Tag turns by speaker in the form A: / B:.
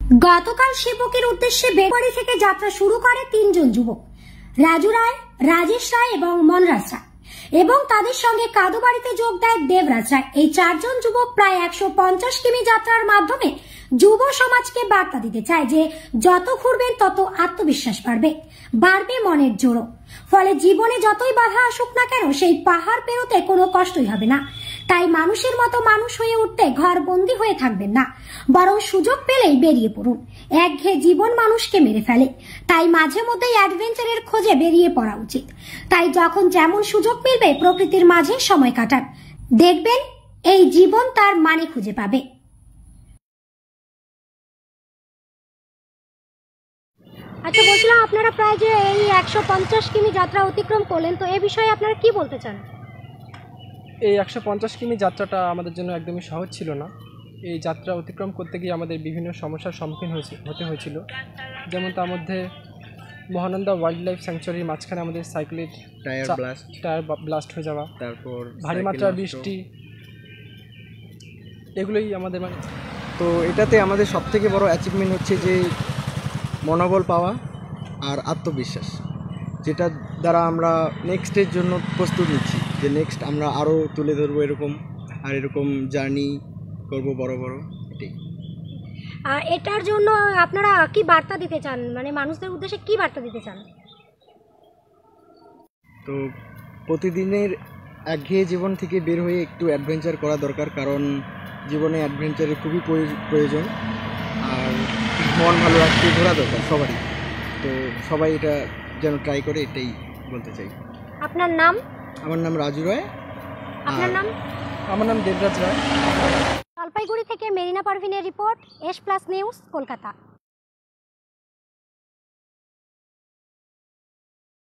A: গতকাল শিবকের উদ্দেশ্যে বেলবাড়ি থেকে যাত্রা শুরু করে তিনজন যুবক, রাজু রায়, রাজেশ রায় এবং মনরাজ রায়, এবং তাদের সঙ্গে কাদুবাড়িতে যোগ দেয় দেবরাজ রায়। এই চারজন যুবক প্রায় 150 কিমি যাত্রার মাধ্যমে যুব সমাজকে বার্তা দিতে চায় যে যত ঘুরবেন তত আত্মবিশ্বাস বাড়বে মনের জোরও। ফলে জীবনে যতই বাধা আসুক না কেন সেই পাহাড় পেরোতে কোনো কষ্টই হবে না। তাই মানুষের মতো মানুষ হয়ে উঠতে ঘর বন্দী হয়ে থাকবেন না, বরং সুযোগ পেলেই বেরিয়ে পড়ুন। একঘেয়ে জীবন মানুষকে মেরে ফেলে, তাই মাঝে মধ্যেই অ্যাডভেঞ্চারের খোঁজে বেরিয়ে পড়া উচিত। তাই যখন যেমন সুযোগ মিলবে প্রকৃতির মাঝে সময় কাটান, দেখবেন এই জীবন তার মানে খুঁজে পাবে। আচ্ছা, বলছিলাম আপনারা প্রায় যে এই 150 কিমি যাত্রা অতিক্রম করলেন, তো এই বিষয়ে আপনারা কি বলতে চান?
B: এই 150 কিমি যাত্রাটা আমাদের জন্য একদমই সহজ ছিল না। এই যাত্রা অতিক্রম করতে গিয়ে আমাদের বিভিন্ন সমস্যার সম্মুখীন হতে হয়েছিল। যেমন তার মধ্যে মহানন্দা ওয়াইল্ড লাইফ স্যাংচুয়ারির মাঝখানে আমাদের সাইকেলের টায়ার ব্লাস্ট হয়ে যাওয়া, তারপর ভারী মাত্রার বৃষ্টি, এগুলোই আমাদের
C: তো এটাতে আমাদের সবথেকে বড় অ্যাচিভমেন্ট হচ্ছে যে মনোবল পাওয়া আর আত্মবিশ্বাস, যেটা দ্বারা আমরা নেক্সটের জন্য প্রস্তুত নিচ্ছি, যে নেক্সট আমরা আরও তুলে ধরবো এরকম জার্নি করবো বড় বড়। এটাই।
A: আর এটার জন্য আপনারা কি বার্তা দিতে চান, মানে মানুষদের উদ্দেশ্যে কি বার্তা দিতে চান?
C: তো প্রতিদিনের একঘেয়ে জীবন থেকে বের হয়ে একটু অ্যাডভেঞ্চার করা দরকার, কারণ জীবনে অ্যাডভেঞ্চারের খুবই প্রয়োজন। আর মন ভালো রাখতে ঘোরা দরকার সবারই, তো সবাই এটা যেন ট্রাই করে, এটাই বলতে চাই।
A: আপনার নাম?
C: আমার নাম রাজু রায়।
A: আপনার নাম?
B: আমার নাম দেবরাজ রায়।
A: জলপাইগুড়ি থেকে মেরিনা পারভিনের রিপোর্ট, S+ নিউজ, কলকাতা।